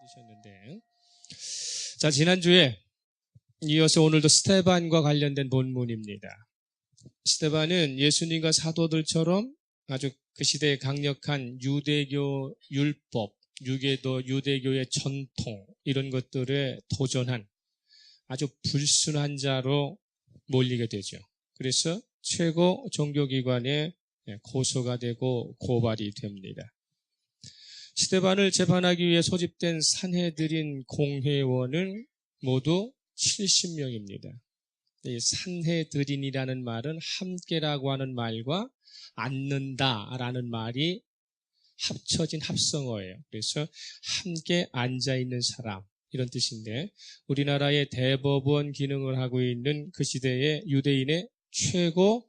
받으셨는데, 자, 지난주에 이어서 오늘도 스데반과 관련된 본문입니다. 스데반은 예수님과 사도들처럼 아주 그 시대의 강력한 유대교 율법, 유대교의 전통 이런 것들에 도전한 아주 불순한 자로 몰리게 되죠. 그래서 최고 종교기관에 고소가 되고 고발이 됩니다. 스데반을 재판하기 위해 소집된 산헤드린 공회원은 모두 70명입니다. 이 산헤드린이라는 말은 함께라고 하는 말과 앉는다라는 말이 합쳐진 합성어예요. 그래서 함께 앉아있는 사람 이런 뜻인데, 우리나라의 대법원 기능을 하고 있는 그 시대의 유대인의 최고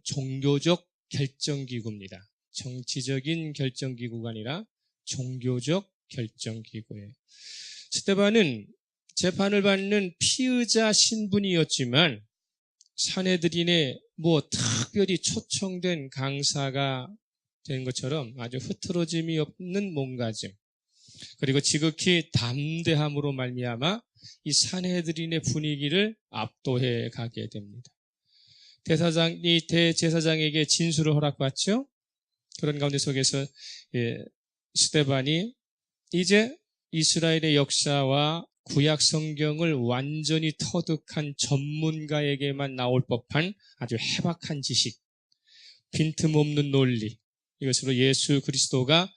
종교적 결정기구입니다. 정치적인 결정기구가 아니라 종교적 결정기구예요. 스데반은 재판을 받는 피의자 신분이었지만 산헤드린에 특별히 초청된 강사가 된 것처럼 아주 흐트러짐이 없는 몸가짐, 그리고 지극히 담대함으로 말미암아 이 산헤드린의 분위기를 압도해 가게 됩니다. 대제사장에게 진술을 허락받죠. 그런 가운데 속에서 스데반이 이제 이스라엘의 역사와 구약 성경을 완전히 터득한 전문가에게만 나올 법한 아주 해박한 지식, 빈틈없는 논리, 이것으로 예수 그리스도가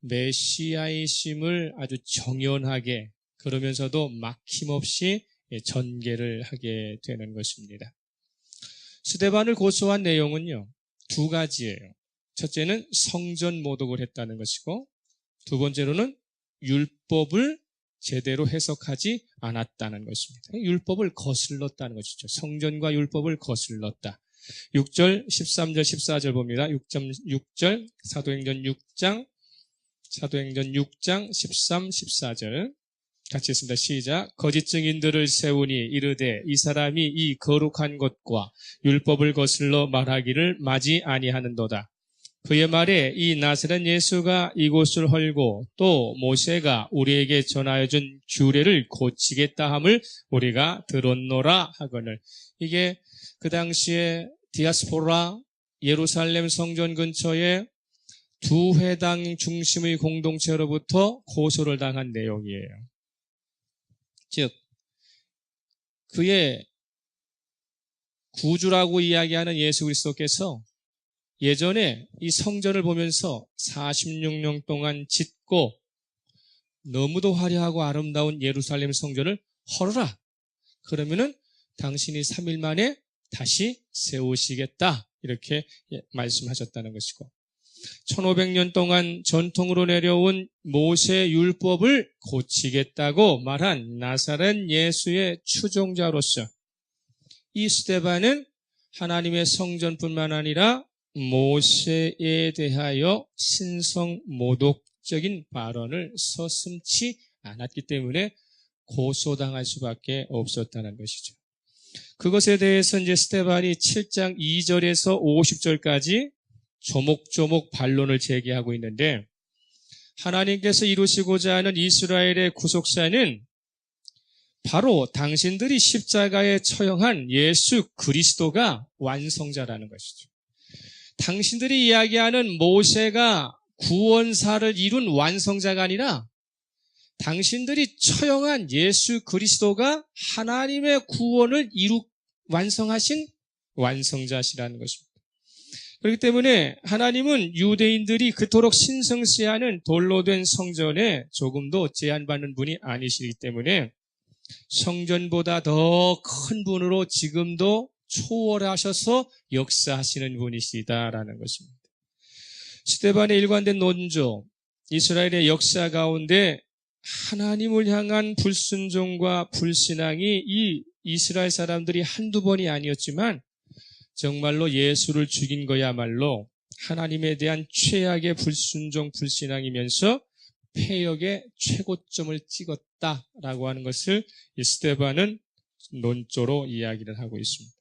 메시아이심을 아주 정연하게, 그러면서도 막힘없이 전개를 하게 되는 것입니다. 스데반을 고소한 내용은요, 두 가지예요. 첫째는 성전 모독을 했다는 것이고, 두 번째로는 율법을 제대로 해석하지 않았다는 것입니다. 율법을 거슬렀다는 것이죠. 성전과 율법을 거슬렀다. 6절, 13절, 14절 봅니다. 6절, 사도행전 6장 13, 14절 같이 했습니다. 시작. 거짓 증인들을 세우니 이르되 이 사람이 이 거룩한 것과 율법을 거슬러 말하기를 마지 아니하는도다. 그의 말에 이 나사렛 예수가 이곳을 헐고 또 모세가 우리에게 전하여 준 규례를 고치겠다 함을 우리가 들었노라 하거늘. 이게 그 당시에 디아스포라 예루살렘 성전 근처에 두 회당 중심의 공동체로부터 고소를 당한 내용이에요. 즉, 그의 구주라고 이야기하는 예수 그리스도께서 예전에 이 성전을 보면서 46년 동안 짓고 너무도 화려하고 아름다운 예루살렘 성전을 헐어라. 그러면은 당신이 3일 만에 다시 세우시겠다. 이렇게 말씀하셨다는 것이고, 1500년 동안 전통으로 내려온 모세 율법을 고치겠다고 말한 나사렛 예수의 추종자로서 이 스데반은 하나님의 성전뿐만 아니라 모세에 대하여 신성 모독적인 발언을 서슴지 않았기 때문에 고소당할 수밖에 없었다는 것이죠. 그것에 대해서 이제 스데반이 7장 2절에서 50절까지 조목조목 반론을 제기하고 있는데, 하나님께서 이루시고자 하는 이스라엘의 구속사는 바로 당신들이 십자가에 처형한 예수 그리스도가 완성자라는 것이죠. 당신들이 이야기하는 모세가 구원사를 이룬 완성자가 아니라 당신들이 처형한 예수 그리스도가 하나님의 구원을 완성하신 완성자시라는 것입니다. 그렇기 때문에 하나님은 유대인들이 그토록 신성시하는 돌로 된 성전에 조금도 제한받는 분이 아니시기 때문에 성전보다 더 큰 분으로 지금도 초월하셔서 역사하시는 분이시다라는 것입니다. 스데반의 일관된 논조, 이스라엘의 역사 가운데 하나님을 향한 불순종과 불신앙이 이 이스라엘 사람들이 한두 번이 아니었지만 정말로 예수를 죽인 거야말로 하나님에 대한 최악의 불순종, 불신앙이면서 폐역의 최고점을 찍었다라고 하는 것을 이 스데반은 논조로 이야기를 하고 있습니다.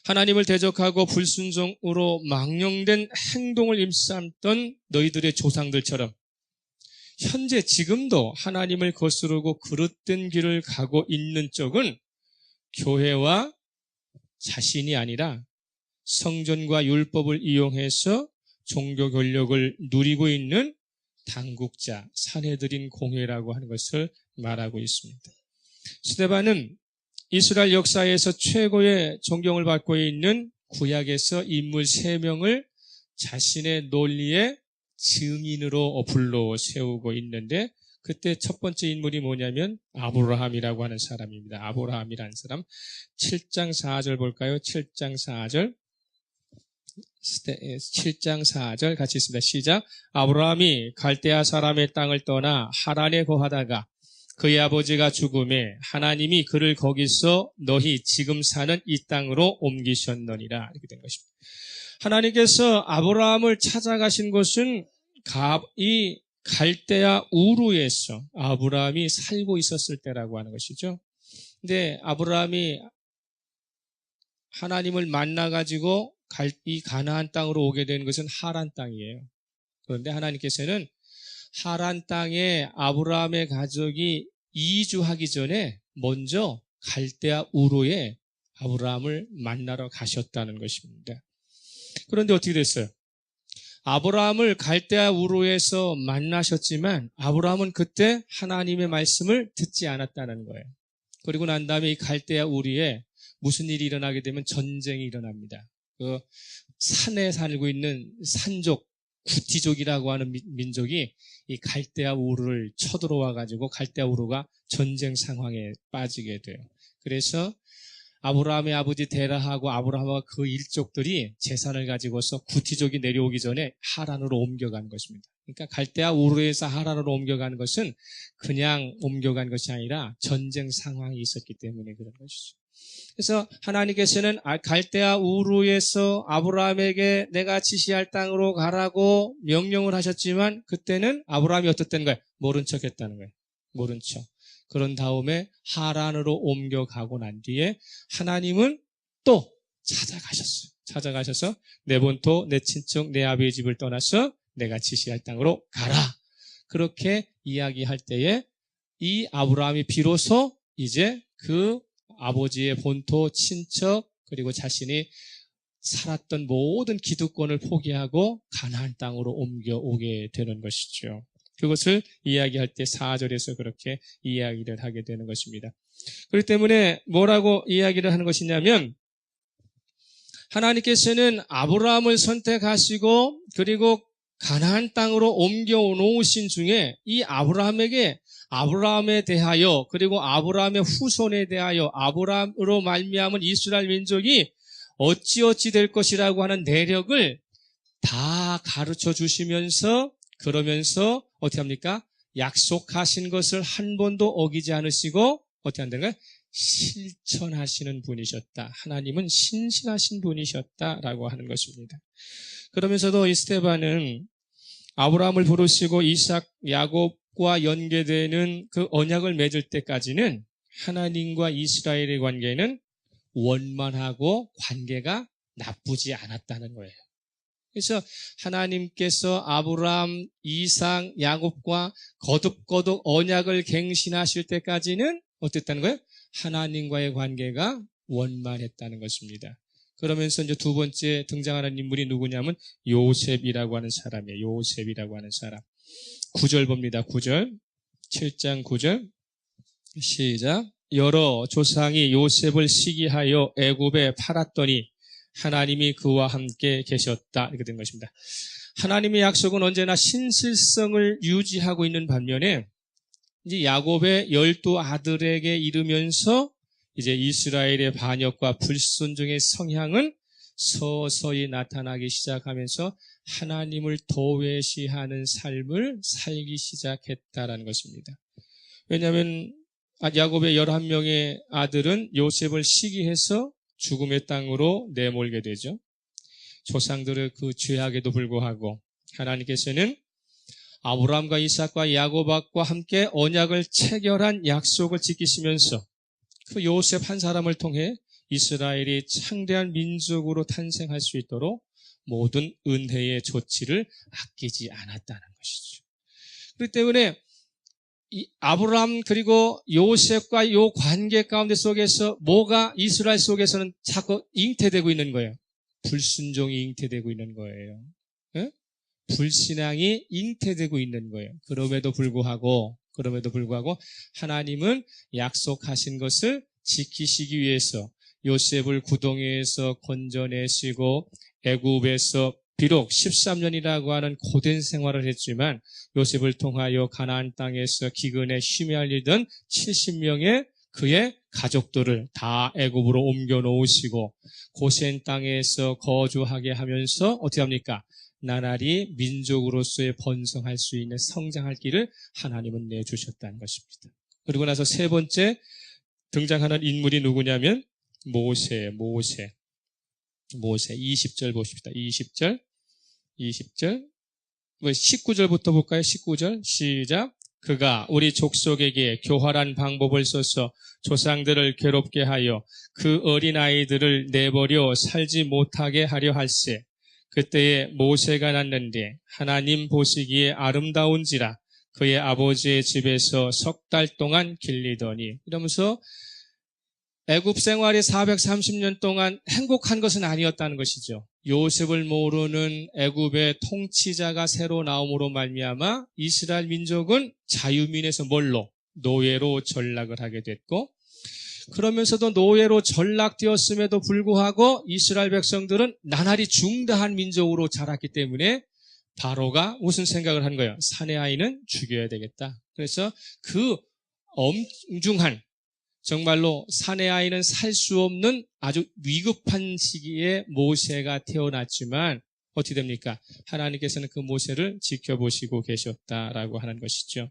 하나님을 대적하고 불순종으로 망령된 행동을 일삼던 너희들의 조상들처럼 현재 지금도 하나님을 거스르고 그릇된 길을 가고 있는 쪽은 교회와 자신이 아니라 성전과 율법을 이용해서 종교 권력을 누리고 있는 당국자, 산헤드린 공회라고 하는 것을 말하고 있습니다. 스데반은 이스라엘 역사에서 최고의 존경을 받고 있는 구약에서 인물 3명을 자신의 논리의 증인으로 불러 세우고 있는데, 그때 첫 번째 인물이 뭐냐면 아브라함이라고 하는 사람입니다. 아브라함이라는 사람. 7장 4절 볼까요? 7장 4절. 7장 4절 같이 있습니다. 시작. 아브라함이 갈대아 사람의 땅을 떠나 하란에 거하다가 그의 아버지가 죽음에 하나님이 그를 거기서 너희 지금 사는 이 땅으로 옮기셨느니라. 이렇게 된 것입니다. 하나님께서 아브라함을 찾아가신 곳은 이 갈대아 우르에서 아브라함이 살고 있었을 때라고 하는 것이죠. 근데 아브라함이 하나님을 만나가지고 이 가나안 땅으로 오게 된 것은 하란 땅이에요. 그런데 하나님께서는 하란 땅에 아브라함의 가족이 이주하기 전에 먼저 갈대아 우르에 아브라함을 만나러 가셨다는 것입니다. 그런데 어떻게 됐어요? 아브라함을 갈대아 우르에서 만나셨지만 아브라함은 그때 하나님의 말씀을 듣지 않았다는 거예요. 그리고 난 다음에 이 갈대아 우르에 무슨 일이 일어나게 되면 전쟁이 일어납니다. 그 산에 살고 있는 산족, 구티족이라고 하는 민족이 이 갈대아 우르를 쳐들어와 가지고 갈대아 우르가 전쟁 상황에 빠지게 돼요. 그래서 아브라함의 아버지 데라하고 아브라함과 그 일족들이 재산을 가지고서 구티족이 내려오기 전에 하란으로 옮겨간 것입니다. 그러니까 갈대아 우르에서 하란으로 옮겨간 것은 그냥 옮겨간 것이 아니라 전쟁 상황이 있었기 때문에 그런 것이죠. 그래서 하나님께서는 갈대아 우르에서 아브라함에게 내가 지시할 땅으로 가라고 명령을 하셨지만 그때는 아브라함이 어떻다는 거예요? 모른 척 했다는 거예요. 모른 척. 그런 다음에 하란으로 옮겨가고 난 뒤에 하나님은 또 찾아가셨어요. 찾아가셔서 내 본토, 내 친척, 내 아비의 집을 떠나서 내가 지시할 땅으로 가라. 그렇게 이야기할 때에 이 아브라함이 비로소 이제 그 아버지의 본토, 친척, 그리고 자신이 살았던 모든 기득권을 포기하고 가나안 땅으로 옮겨오게 되는 것이죠. 그것을 이야기할 때 4절에서 그렇게 이야기를 하게 되는 것입니다. 그렇기 때문에 뭐라고 이야기를 하는 것이냐면 하나님께서는 아브라함을 선택하시고 그리고 가나안 땅으로 옮겨 놓으신 중에 이 아브라함에 대하여 그리고 아브라함의 후손에 대하여 아브라함으로 말미암은 이스라엘 민족이 어찌어찌 될 것이라고 하는 내력을 다 가르쳐 주시면서 그러면서 어떻게 합니까? 약속하신 것을 한 번도 어기지 않으시고 어떻게 한다는 거예요? 실천하시는 분이셨다. 하나님은 신실하신 분이셨다라고 하는 것입니다. 그러면서도 이 스데반은 아브라함을 부르시고 이삭, 야곱과 연계되는 그 언약을 맺을 때까지는 하나님과 이스라엘의 관계는 원만하고 관계가 나쁘지 않았다는 거예요. 그래서 하나님께서 아브라함, 이삭, 야곱과 거듭거듭 언약을 갱신하실 때까지는 어땠다는 거예요? 하나님과의 관계가 원만했다는 것입니다. 그러면서 이제 두 번째 등장하는 인물이 누구냐면 요셉이라고 하는 사람이에요. 요셉이라고 하는 사람. 9절 봅니다. 9절. 7장 9절. 시작. 여러 조상이 요셉을 시기하여 애굽에 팔았더니 하나님이 그와 함께 계셨다. 이렇게 된 것입니다. 하나님의 약속은 언제나 신실성을 유지하고 있는 반면에 이제 야곱의 12아들에게 이르면서 이제 이스라엘의 반역과 불순종의 성향은 서서히 나타나기 시작하면서 하나님을 도외시하는 삶을 살기 시작했다라는 것입니다. 왜냐하면 야곱의 11명의 아들은 요셉을 시기해서 죽음의 땅으로 내몰게 되죠. 조상들의 그 죄악에도 불구하고 하나님께서는 아브라함과 이삭과 야곱과 함께 언약을 체결한 약속을 지키시면서 그 요셉 한 사람을 통해 이스라엘이 창대한 민족으로 탄생할 수 있도록 모든 은혜의 조치를 아끼지 않았다는 것이죠. 그렇기 때문에 이 아브라함 그리고 요셉과 요 관계 가운데 속에서 뭐가 이스라엘 속에서는 자꾸 잉태되고 있는 거예요. 불순종이 잉태되고 있는 거예요. 예? 불신앙이 잉태되고 있는 거예요. 그럼에도 불구하고 하나님은 약속하신 것을 지키시기 위해서 요셉을 구덩이에서 건져내시고 애굽에서 비록 13년이라고 하는 고된 생활을 했지만 요셉을 통하여 가나안 땅에서 기근에 휘말리던 70명의 그의 가족들을 다 애굽으로 옮겨 놓으시고 고센 땅에서 거주하게 하면서 어떻게 합니까? 나날이 민족으로서의 번성할 수 있는 성장할 길을 하나님은 내주셨다는 것입니다. 그리고 나서 세 번째 등장하는 인물이 누구냐면 모세 20절 보십시다. 20절 19절부터 볼까요? 19절 시작. 그가 우리 족속에게 교활한 방법을 써서 조상들을 괴롭게 하여 그 어린아이들을 내버려 살지 못하게 하려 할세. 그때에 모세가 났는데 하나님 보시기에 아름다운지라 그의 아버지의 집에서 석 달 동안 길리더니, 이러면서 애굽 생활이 430년 동안 행복한 것은 아니었다는 것이죠. 요셉을 모르는 애굽의 통치자가 새로 나옴으로 말미암아 이스라엘 민족은 자유민에서 뭘로? 노예로 전락을 하게 됐고, 그러면서도 노예로 전락되었음에도 불구하고 이스라엘 백성들은 나날이 중대한 민족으로 자랐기 때문에 바로가 무슨 생각을 한 거예요? 사내 아이는 죽여야 되겠다. 그래서 그 엄중한, 정말로 사내 아이는 살 수 없는 아주 위급한 시기에 모세가 태어났지만 어떻게 됩니까? 하나님께서는 그 모세를 지켜보시고 계셨다라고 하는 것이죠.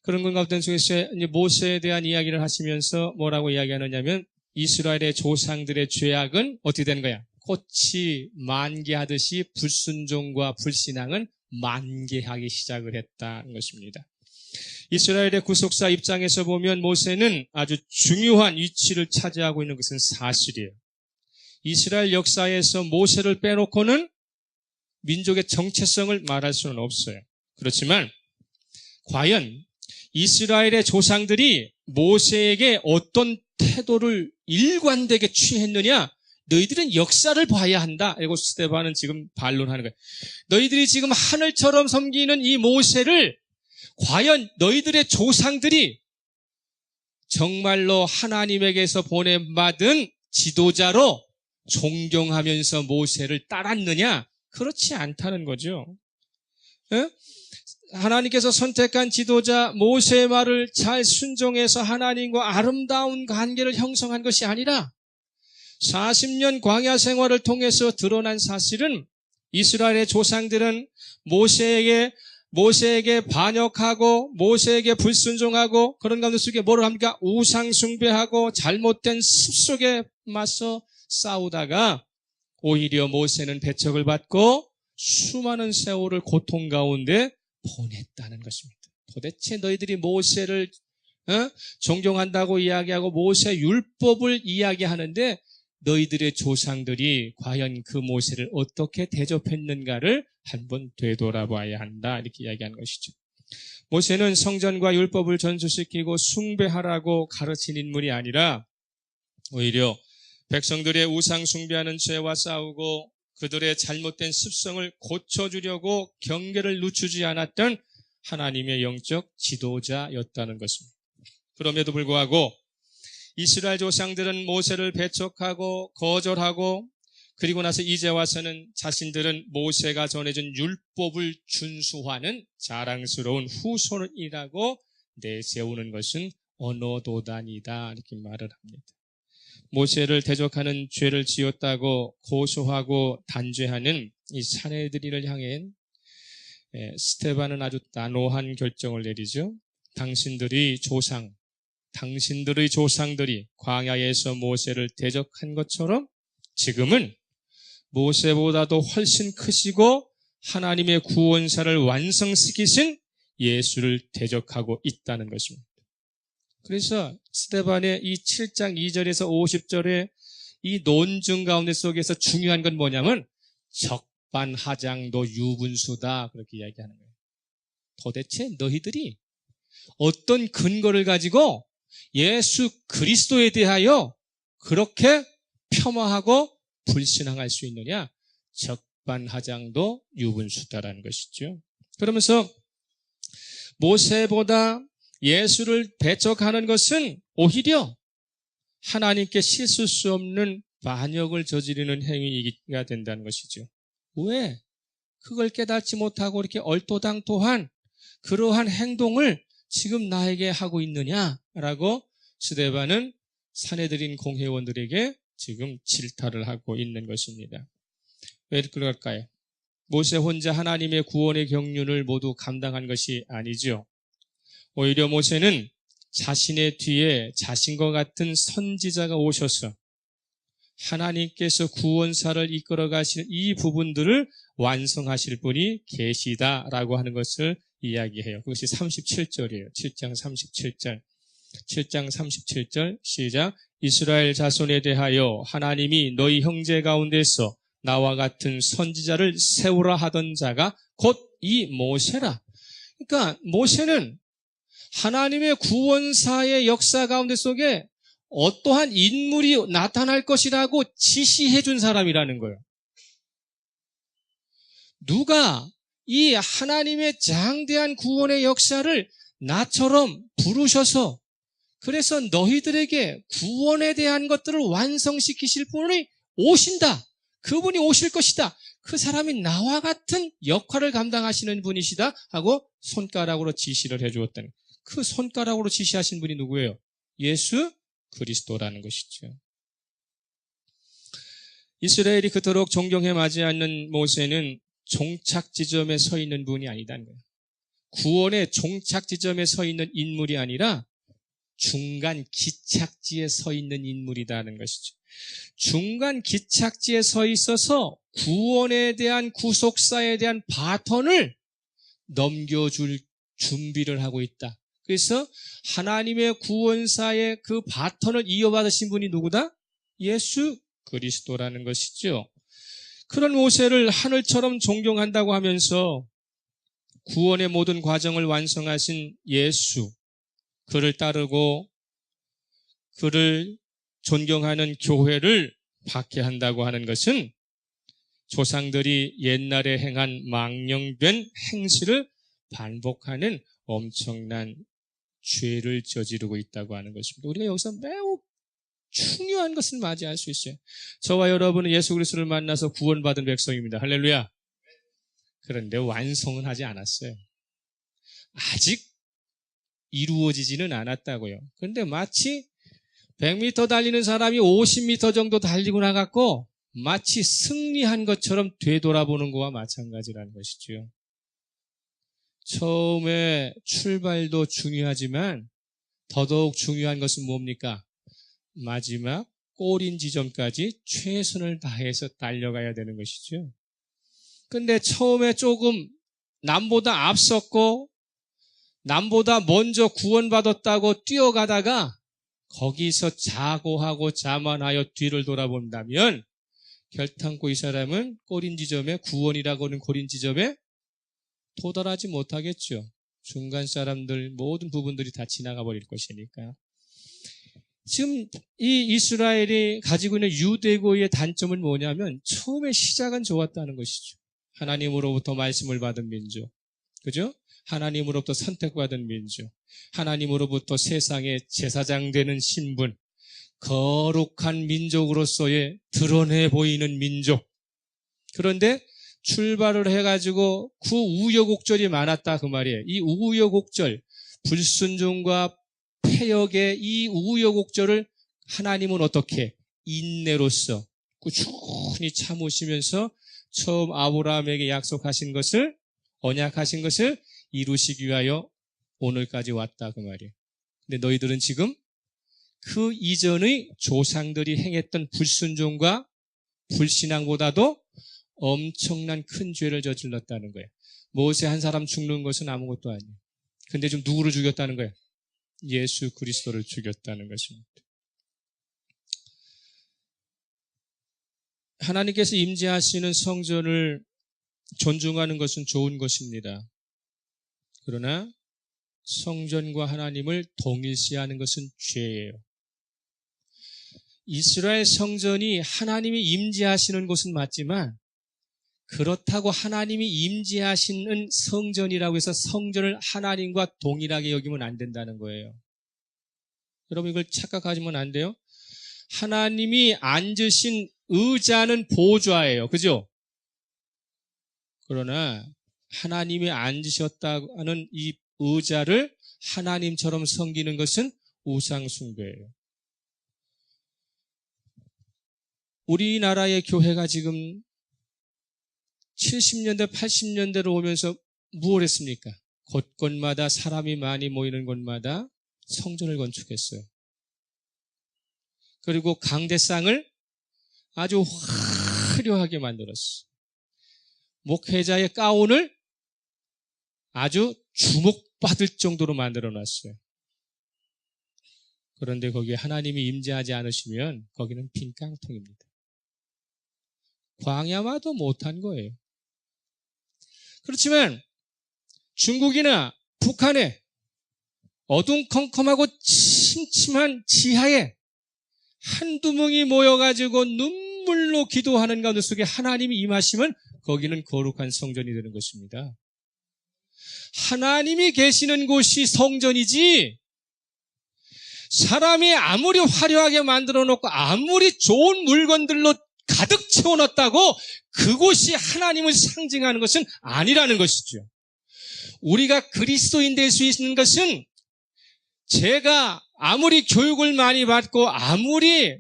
그런 것 가운데 중에서 이제 모세에 대한 이야기를 하시면서 뭐라고 이야기하느냐면 이스라엘의 조상들의 죄악은 어떻게 되는 거야? 꽃이 만개하듯이 불순종과 불신앙은 만개하기 시작을 했다는 것입니다. 이스라엘의 구속사 입장에서 보면 모세는 아주 중요한 위치를 차지하고 있는 것은 사실이에요. 이스라엘 역사에서 모세를 빼놓고는 민족의 정체성을 말할 수는 없어요. 그렇지만 과연 이스라엘의 조상들이 모세에게 어떤 태도를 일관되게 취했느냐? 너희들은 역사를 봐야 한다. 이고 스데반은 지금 반론하는 거예요. 너희들이 지금 하늘처럼 섬기는 이 모세를 과연 너희들의 조상들이 정말로 하나님에게서 보냄받은 지도자로 존경하면서 모세를 따랐느냐? 그렇지 않다는 거죠. 에? 하나님께서 선택한 지도자 모세의 말을 잘 순종해서 하나님과 아름다운 관계를 형성한 것이 아니라 40년 광야 생활을 통해서 드러난 사실은 이스라엘의 조상들은 모세에게 반역하고 모세에게 불순종하고 그런 가운데 속에 뭐를 합니까? 우상 숭배하고 잘못된 습속에 맞서 싸우다가 오히려 모세는 배척을 받고 수많은 세월을 고통 가운데 보냈다는 것입니다. 도대체 너희들이 모세를 존경한다고 이야기하고 모세 율법을 이야기하는데 너희들의 조상들이 과연 그 모세를 어떻게 대접했는가를 한번 되돌아봐야 한다, 이렇게 이야기하는 것이죠. 모세는 성전과 율법을 전수시키고 숭배하라고 가르친 인물이 아니라 오히려 백성들의 우상 숭배하는 죄와 싸우고 그들의 잘못된 습성을 고쳐주려고 경계를 늦추지 않았던 하나님의 영적 지도자였다는 것입니다. 그럼에도 불구하고 이스라엘 조상들은 모세를 배척하고 거절하고 그리고 나서 이제 와서는 자신들은 모세가 전해준 율법을 준수하는 자랑스러운 후손이라고 내세우는 것은 언어도단이다, 이렇게 말을 합니다. 모세를 대적하는 죄를 지었다고 고소하고 단죄하는 이 사내들이를 향해 스데반은 아주 단호한 결정을 내리죠. 당신들의 조상들이 광야에서 모세를 대적한 것처럼 지금은 모세보다도 훨씬 크시고 하나님의 구원사를 완성시키신 예수를 대적하고 있다는 것입니다. 그래서 스데반의 이 7장 2절에서 50절의 이 논증 가운데 속에서 중요한 건 뭐냐면 적반하장도 유분수다, 그렇게 이야기하는 거예요. 도대체 너희들이 어떤 근거를 가지고 예수 그리스도에 대하여 그렇게 폄하하고 불신앙할 수 있느냐? 적반하장도 유분수다라는 것이죠. 그러면서 모세보다 예수를 배척하는 것은 오히려 하나님께 씻을 수 없는 반역을 저지르는 행위가 된다는 것이죠. 왜? 그걸 깨닫지 못하고 이렇게 얼토당토한 그러한 행동을 지금 나에게 하고 있느냐라고 스데반은 산헤드린 공회원들에게 지금 질타를 하고 있는 것입니다. 왜 그럴까요? 모세 혼자 하나님의 구원의 경륜을 모두 감당한 것이 아니죠. 오히려 모세는 자신의 뒤에 자신과 같은 선지자가 오셔서 하나님께서 구원사를 이끌어 가시는 이 부분들을 완성하실 분이 계시다라고 하는 것을 이야기해요. 그것이 37절이에요. 7장 37절. 7장 37절 시작. 이스라엘 자손에 대하여 하나님이 너희 형제 가운데서 나와 같은 선지자를 세우라 하던 자가 곧 이 모세라. 그러니까 모세는 하나님의 구원사의 역사 가운데 속에 어떠한 인물이 나타날 것이라고 지시해 준 사람이라는 거예요. 누가 이 하나님의 장대한 구원의 역사를 나처럼 부르셔서 그래서 너희들에게 구원에 대한 것들을 완성시키실 분이 오신다. 그분이 오실 것이다. 그 사람이 나와 같은 역할을 감당하시는 분이시다 하고 손가락으로 지시를 해주었다는 거예요. 그 손가락으로 지시하신 분이 누구예요? 예수 그리스도라는 것이죠. 이스라엘이 그토록 존경해 맞이하는 모세는 종착 지점에 서 있는 분이 아니다는 거예요. 구원의 종착 지점에 서 있는 인물이 아니라 중간 기착지에 서 있는 인물이라는 것이죠. 중간 기착지에 서 있어서 구원에 대한 구속사에 대한 바톤을 넘겨줄 준비를 하고 있다. 그래서 하나님의 구원사의 그 바톤을 이어받으신 분이 누구다? 예수 그리스도라는 것이죠. 그런 모세를 하늘처럼 존경한다고 하면서 구원의 모든 과정을 완성하신 예수, 그를 따르고 그를 존경하는 교회를 박해한다고 하는 것은 조상들이 옛날에 행한 망령된 행실을 반복하는 엄청난 죄를 저지르고 있다고 하는 것입니다. 우리가 여기서 매우 중요한 것을 맞이할 수 있어요. 저와 여러분은 예수 그리스도를 만나서 구원받은 백성입니다. 할렐루야. 그런데 완성은 하지 않았어요. 아직 이루어지지는 않았다고요. 그런데 마치 100m 달리는 사람이 50m 정도 달리고 나갔고 마치 승리한 것처럼 되돌아보는 것과 마찬가지라는 것이죠. 처음에 출발도 중요하지만 더더욱 중요한 것은 뭡니까? 마지막 골인 지점까지 최선을 다해서 달려가야 되는 것이죠. 근데 처음에 조금 남보다 앞섰고 남보다 먼저 구원받았다고 뛰어가다가 거기서 자고하고 자만하여 뒤를 돌아본다면 결탄코 이 사람은 골인 지점에 구원이라고 하는 골인 지점에 도달하지 못하겠죠. 중간 사람들 모든 부분들이 다 지나가 버릴 것이니까. 지금 이 이스라엘이 가지고 있는 유대교의 단점은 뭐냐면 처음에 시작은 좋았다는 것이죠. 하나님으로부터 말씀을 받은 민족. 그죠? 하나님으로부터 선택받은 민족. 하나님으로부터 세상의 제사장 되는 신분. 거룩한 민족으로서의 드러내 보이는 민족. 그런데 출발을 해가지고 그 우여곡절이 많았다 그 말이에요. 이 우여곡절, 불순종과 패역의 이 우여곡절을 하나님은 어떻게 인내로서 꾸준히 참으시면서 처음 아브라함에게 약속하신 것을 언약하신 것을 이루시기 위하여 오늘까지 왔다 그 말이에요. 근데 너희들은 지금 그 이전의 조상들이 행했던 불순종과 불신앙보다도 엄청난 큰 죄를 저질렀다는 거예요. 모세 한 사람 죽는 것은 아무것도 아니에요. 근데 지금 누구를 죽였다는 거예요? 예수 그리스도를 죽였다는 것입니다. 하나님께서 임재하시는 성전을 존중하는 것은 좋은 것입니다. 그러나 성전과 하나님을 동일시하는 것은 죄예요. 이스라엘 성전이 하나님이 임재하시는 곳은 맞지만 그렇다고 하나님이 임재하시는 성전이라고 해서 성전을 하나님과 동일하게 여기면 안 된다는 거예요. 여러분 이걸 착각하시면 안 돼요. 하나님이 앉으신 의자는 보좌예요. 그죠? 그러나 하나님이 앉으셨다는 이 의자를 하나님처럼 섬기는 것은 우상숭배예요. 우리나라의 교회가 지금 70년대, 80년대로 오면서 무엇을 했습니까? 곳곳마다 사람이 많이 모이는 곳마다 성전을 건축했어요. 그리고 강대상을 아주 화려하게 만들었어요. 목회자의 가운을 아주 주목받을 정도로 만들어놨어요. 그런데 거기에 하나님이 임재하지 않으시면 거기는 빈 깡통입니다. 광야마도 못한 거예요. 그렇지만 중국이나 북한의 어둠컴컴하고 침침한 지하에 한두 명이 모여가지고 눈물로 기도하는 가운데 속에 하나님이 임하시면 거기는 거룩한 성전이 되는 것입니다. 하나님이 계시는 곳이 성전이지 사람이 아무리 화려하게 만들어 놓고 아무리 좋은 물건들로 가득 채워놨다고 그곳이 하나님을 상징하는 것은 아니라는 것이죠. 우리가 그리스도인 될 수 있는 것은 제가 아무리 교육을 많이 받고 아무리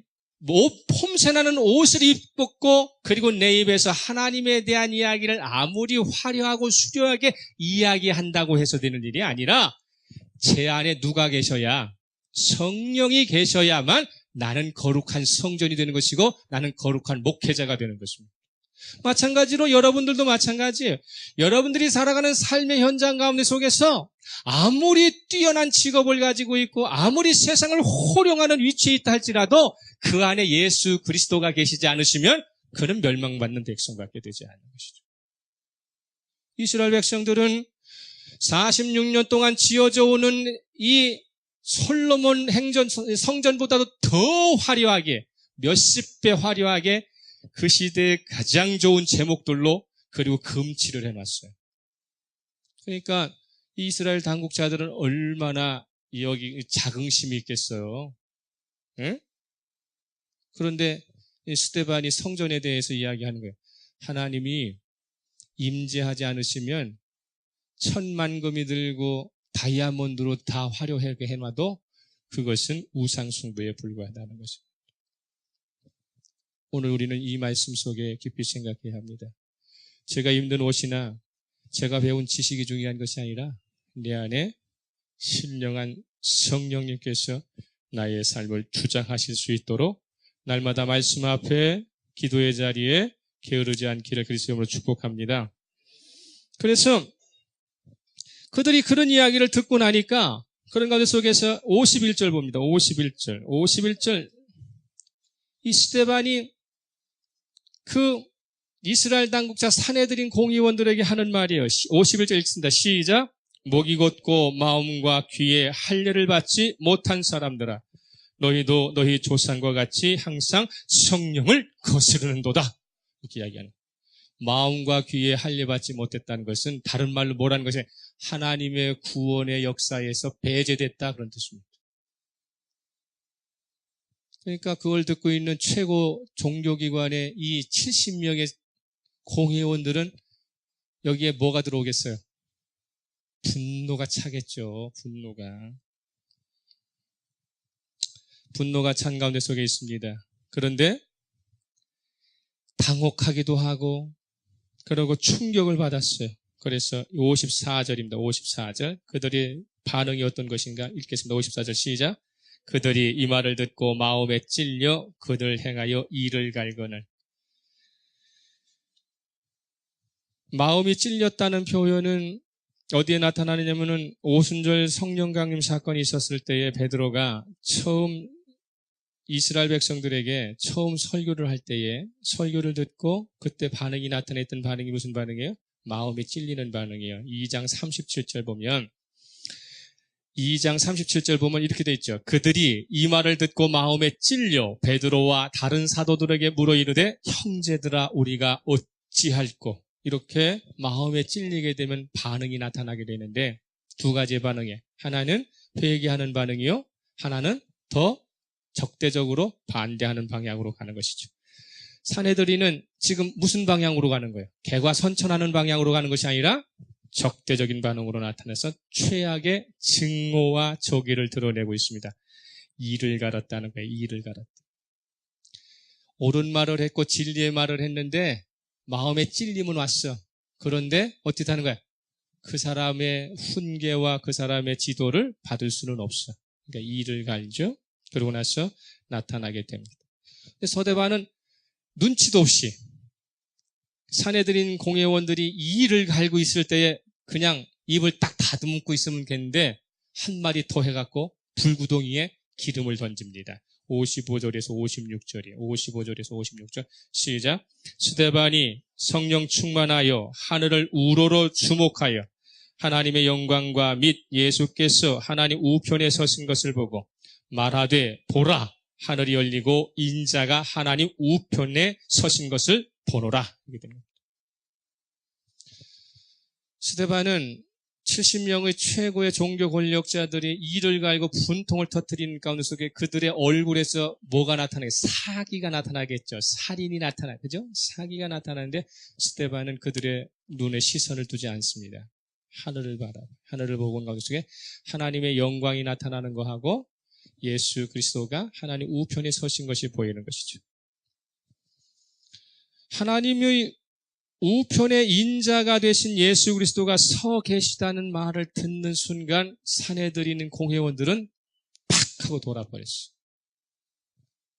폼새나는 옷을 입고 그리고 내 입에서 하나님에 대한 이야기를 아무리 화려하고 수려하게 이야기한다고 해서 되는 일이 아니라 제 안에 누가 계셔야 성령이 계셔야만 나는 거룩한 성전이 되는 것이고 나는 거룩한 목회자가 되는 것입니다. 마찬가지로 여러분들도 마찬가지예요. 여러분들이 살아가는 삶의 현장 가운데 속에서 아무리 뛰어난 직업을 가지고 있고 아무리 세상을 호령하는 위치에 있다 할지라도 그 안에 예수 그리스도가 계시지 않으시면 그는 멸망받는 백성밖에 되지 않는 것이죠. 이스라엘 백성들은 46년 동안 지어져 오는 이 솔로몬 행전 성전보다도 더 화려하게 몇십 배 화려하게 그 시대의 가장 좋은 제목들로 그리고 금칠을 해놨어요. 그러니까 이스라엘 당국자들은 얼마나 여기 자긍심이 있겠어요. 응? 그런데 스데반이 성전에 대해서 이야기하는 거예요. 하나님이 임재하지 않으시면 천만금이 들고 다이아몬드로 다 화려하게 해놔도 그것은 우상숭배에 불과하다는 것입니다. 오늘 우리는 이 말씀 속에 깊이 생각해야 합니다. 제가 입는 옷이나 제가 배운 지식이 중요한 것이 아니라 내 안에 신령한 성령님께서 나의 삶을 주장하실 수 있도록 날마다 말씀 앞에 기도의 자리에 게으르지 않기를 그리스도의 이름으로 축복합니다. 그래서 그들이 그런 이야기를 듣고 나니까 그런 가운데 속에서 51절 봅니다. 51절 이 스데반이 그 이스라엘 당국자 사내들인 공의원들에게 하는 말이에요. 51절 읽습니다. 시작. 목이 곧고 마음과 귀에 할례를 받지 못한 사람들아, 너희도 너희 조상과 같이 항상 성령을 거스르는도다. 이렇게 이야기하는 거예요. 마음과 귀에 할례 받지 못했다는 것은 다른 말로 뭐라는 것이 하나님의 구원의 역사에서 배제됐다 그런 뜻입니다. 그러니까 그걸 듣고 있는 최고 종교기관의 이 70명의 공회원들은 여기에 뭐가 들어오겠어요? 분노가 차겠죠. 분노가 찬 가운데 속에 있습니다. 그런데 당혹하기도 하고 그리고 충격을 받았어요. 그래서 54절입니다. 54절. 그들의 반응이 어떤 것인가 읽겠습니다. 54절 시작. 그들이 이 말을 듣고 마음에 찔려 그들 행하여 이를 갈거늘. 마음이 찔렸다는 표현은 어디에 나타나느냐면은 오순절 성령 강림 사건이 있었을 때에 베드로가 처음 이스라엘 백성들에게 처음 설교를 할 때에 설교를 듣고 그때 반응이 나타냈던 반응이 무슨 반응이에요? 마음이 찔리는 반응이에요. 2장 37절 보면 2장 37절 보면 이렇게 돼 있죠. 그들이 이 말을 듣고 마음에 찔려 베드로와 다른 사도들에게 물어 이르되 형제들아 우리가 어찌할꼬. 이렇게 마음에 찔리게 되면 반응이 나타나게 되는데 두 가지의 반응이에요. 하나는 회개하는 반응이요. 하나는 더 적대적으로 반대하는 방향으로 가는 것이죠. 사내들이는 지금 무슨 방향으로 가는 거예요? 개과선천하는 방향으로 가는 것이 아니라 적대적인 반응으로 나타나서 최악의 증오와 적의를 드러내고 있습니다. 이를 갈았다는 거예요. 이를 갈았다. 옳은 말을 했고 진리의 말을 했는데 마음에 찔림은 왔어. 그런데 어떻게 하는 거야? 그 사람의 훈계와 그 사람의 지도를 받을 수는 없어. 그러니까 이를 갈죠. 그러고 나서 나타나게 됩니다. 서대반은 눈치도 없이 사내들인 공회원들이 이를 갈고 있을 때에 그냥 입을 딱 다듬고 있으면 되는데 한 마디 더 해갖고 불구덩이에 기름을 던집니다. 55절에서 56절이에요. 55절에서 56절 시작. 스데반이 성령 충만하여 하늘을 우러러 주목하여 하나님의 영광과 및 예수께서 하나님 우편에 서신 것을 보고 말하되 보라 하늘이 열리고 인자가 하나님 우편에 서신 것을 보노라. 이렇게 됩니다. 스데반은 70명의 최고의 종교 권력자들이 이를 갈고 분통을 터뜨리는 가운데 속에 그들의 얼굴에서 뭐가 나타나게? 사기가 나타나겠죠. 살인이 나타나, 그죠? 사기가 나타나는데 스데반은 그들의 눈에 시선을 두지 않습니다. 하늘을 하늘을 보고 있는 가운데 속에 하나님의 영광이 나타나는 것하고 예수 그리스도가 하나님 우편에 서신 것이 보이는 것이죠. 하나님의 우편의 인자가 되신 예수 그리스도가 서 계시다는 말을 듣는 순간 사내들이는 공회원들은 팍 하고 돌아버렸어요.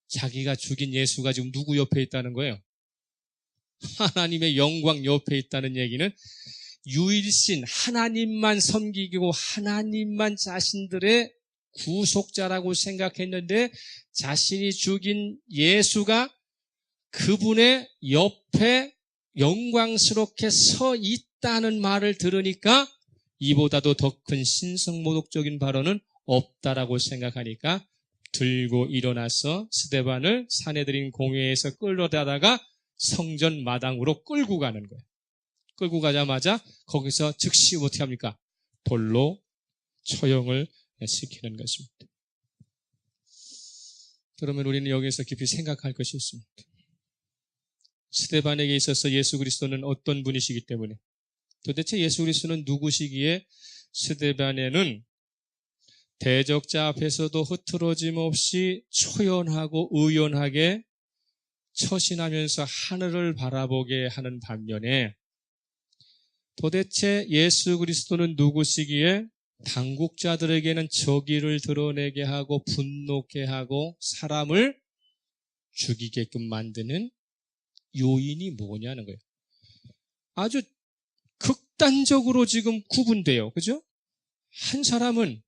자기가 죽인 예수가 지금 누구 옆에 있다는 거예요? 하나님의 영광 옆에 있다는 얘기는 유일신 하나님만 섬기고 하나님만 자신들의 구속자라고 생각했는데 자신이 죽인 예수가 그분의 옆에 영광스럽게 서 있다는 말을 들으니까 이보다도 더 큰 신성모독적인 발언은 없다라고 생각하니까 들고 일어나서 스데반을 사내들인 공회에서 끌어다다가 성전 마당으로 끌고 가는 거예요. 끌고 가자마자 거기서 즉시 어떻게 합니까? 돌로 처형을 시키는 것입니다. 그러면 우리는 여기서 깊이 생각할 것이 있습니다. 스데반에게 있어서 예수 그리스도는 어떤 분이시기 때문에 도대체 예수 그리스도는 누구시기에 스데반에는 대적자 앞에서도 흐트러짐 없이 초연하고 의연하게 처신하면서 하늘을 바라보게 하는 반면에 도대체 예수 그리스도는 누구시기에 당국자들에게는 적의를 드러내게 하고 분노케 하고 사람을 죽이게끔 만드는 요인이 뭐냐는 거예요. 아주 극단적으로 지금 구분돼요. 그죠? 한 사람은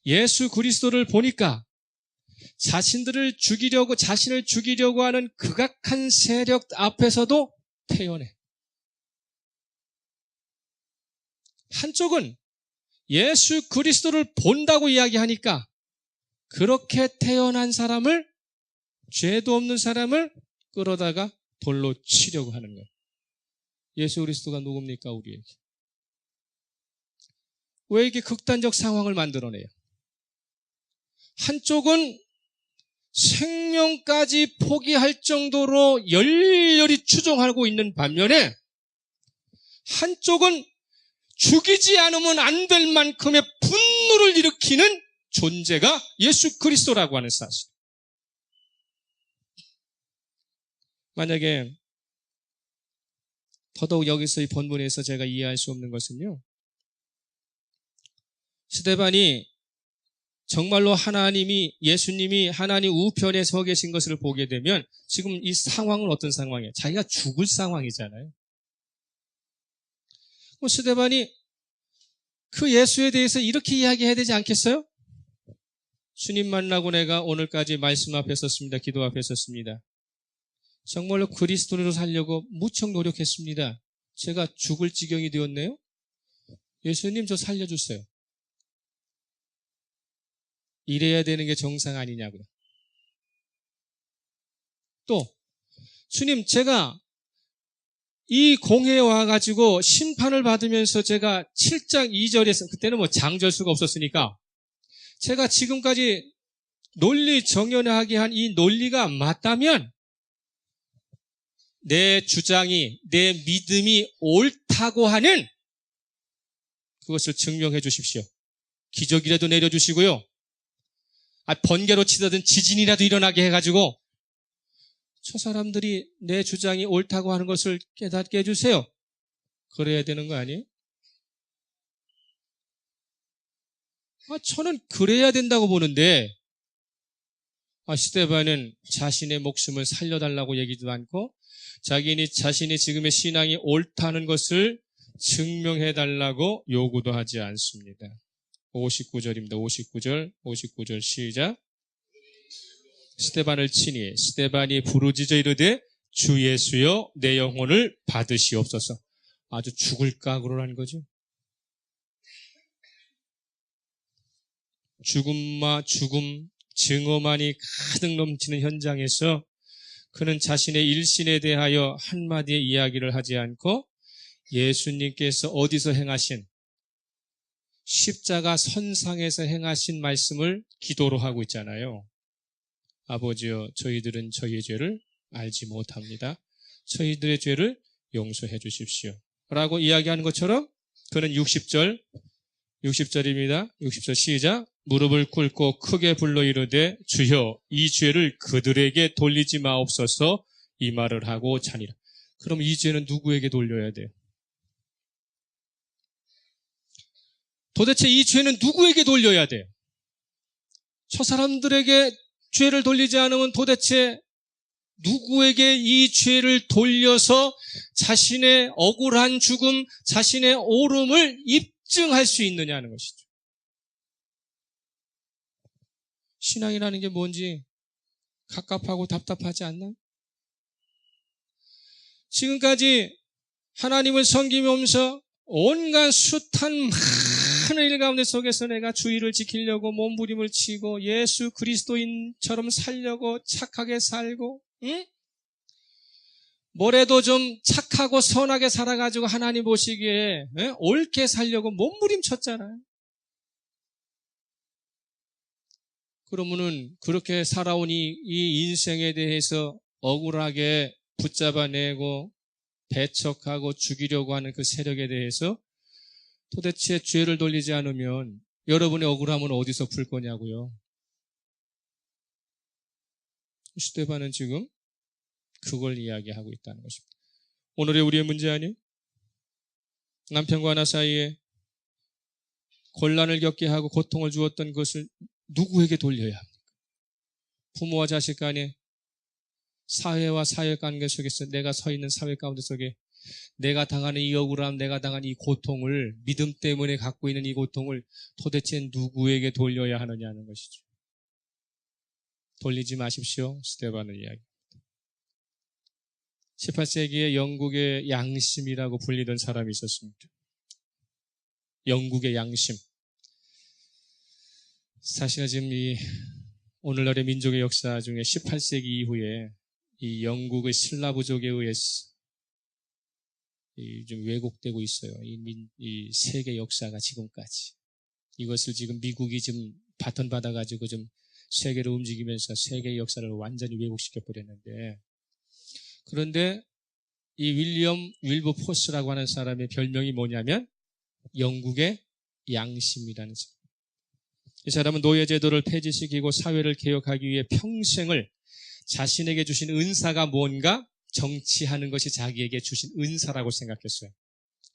예수 그리스도를 보니까 자신을 죽이려고 하는 극악한 세력 앞에서도 태연해. 한쪽은 예수 그리스도를 본다고 이야기하니까 그렇게 태어난 사람을, 죄도 없는 사람을 끌어다가 돌로 치려고 하는 거예요. 예수 그리스도가 누굽니까, 우리에게? 왜 이렇게 극단적 상황을 만들어내요? 한쪽은 생명까지 포기할 정도로 열렬히 추종하고 있는 반면에 한쪽은 죽이지 않으면 안 될 만큼의 분노를 일으키는 존재가 예수 그리스도라고 하는 사실. 만약에 더더욱 여기서 이 본문에서 제가 이해할 수 없는 것은요, 스데반이 정말로 예수님이 하나님 우편에 서 계신 것을 보게 되면 지금 이 상황은 어떤 상황이에요? 자기가 죽을 상황이잖아요. 스데반이 그 예수에 대해서 이렇게 이야기해야 되지 않겠어요? 주님 만나고 내가 오늘까지 말씀 앞에 섰습니다. 기도 앞에 섰습니다. 정말로 그리스도로 살려고 무척 노력했습니다. 제가 죽을 지경이 되었네요. 예수님 저 살려주세요. 이래야 되는 게 정상 아니냐고요. 또 주님 제가 이 공회에 와가지고 심판을 받으면서 제가 7장 2절에서 그때는 뭐 장절수가 없었으니까 제가 지금까지 논리 정연하게 한 이 논리가 맞다면 내 주장이 내 믿음이 옳다고 하는 그것을 증명해 주십시오. 기적이라도 내려주시고요. 번개로 치더든 지진이라도 일어나게 해가지고 저 사람들이 내 주장이 옳다고 하는 것을 깨닫게 해주세요. 그래야 되는 거 아니에요? 저는 그래야 된다고 보는데 스데반은 자신의 목숨을 살려달라고 얘기도 않고 자신이 지금의 신앙이 옳다는 것을 증명해달라고 요구도 하지 않습니다. 59절입니다. 59절 시작. 스데반을 치니 스데반이 부르짖어 이르되 주 예수여 내 영혼을 받으시옵소서. 아주 죽을 각오를 한 거죠. 죽음, 증오만이 가득 넘치는 현장에서 그는 자신의 일신에 대하여 한마디의 이야기를 하지 않고 예수님께서 어디서 행하신 십자가 선상에서 행하신 말씀을 기도로 하고 있잖아요. 아버지여 저희들은 저희의 죄를 알지 못합니다. 저희들의 죄를 용서해 주십시오. 라고 이야기하는 것처럼 그는 60절입니다. 60절 시작. 무릎을 꿇고 크게 불러 이르되 주여 이 죄를 그들에게 돌리지 마옵소서 이 말을 하고 자니라. 그럼 이 죄는 누구에게 돌려야 돼요? 도대체 이 죄는 누구에게 돌려야 돼요? 저 사람들에게 죄를 돌리지 않으면 도대체 누구에게 이 죄를 돌려서 자신의 억울한 죽음, 자신의 옳음을 입증할 수 있느냐는 것이죠. 신앙이라는 게 뭔지 갑갑하고 답답하지 않나요? 지금까지 하나님을 섬기면서 온갖 숱한 많은 일 가운데 속에서 내가 주의를 지키려고 몸부림을 치고 예수 그리스도인처럼 살려고 착하게 살고 뭐래도 좀 착하고 선하게 살아가지고 하나님 보시기에 옳게 살려고 몸부림쳤잖아요. 그러면은 그렇게 살아온 이 인생에 대해서 억울하게 붙잡아내고 배척하고 죽이려고 하는 그 세력에 대해서 도대체 죄를 돌리지 않으면 여러분의 억울함은 어디서 풀 거냐고요. 스데반은 지금 그걸 이야기하고 있다는 것입니다. 오늘의 우리의 문제 아니에요? 남편과 나 사이에 곤란을 겪게 하고 고통을 주었던 것을 누구에게 돌려야 합니까? 부모와 자식 간에 사회와 사회관계 속에서 내가 서 있는 사회 가운데 속에 내가 당하는 이 억울함, 내가 당하는 이 고통을 믿음 때문에 갖고 있는 이 고통을 도대체 누구에게 돌려야 하느냐는 것이죠. 돌리지 마십시오. 스데반의 이야기. 18세기에 영국의 양심이라고 불리던 사람이 있었습니다. 영국의 양심. 사실 지금 이 오늘날의 민족의 역사 중에 18세기 이후에 이 영국의 슬라브족에 의해서 좀 왜곡되고 있어요. 이 세계 역사가 지금까지. 이것을 지금 미국이 좀 바톤 받아가지고 좀 세계를 움직이면서 세계의 역사를 완전히 왜곡시켜버렸는데, 그런데 이 윌리엄 윌버포스라고 하는 사람의 별명이 뭐냐면 영국의 양심이라는 사람. 이 사람은 노예제도를 폐지시키고 사회를 개혁하기 위해 평생을 자신에게 주신 은사가 뭔가 정치하는 것이 자기에게 주신 은사라고 생각했어요.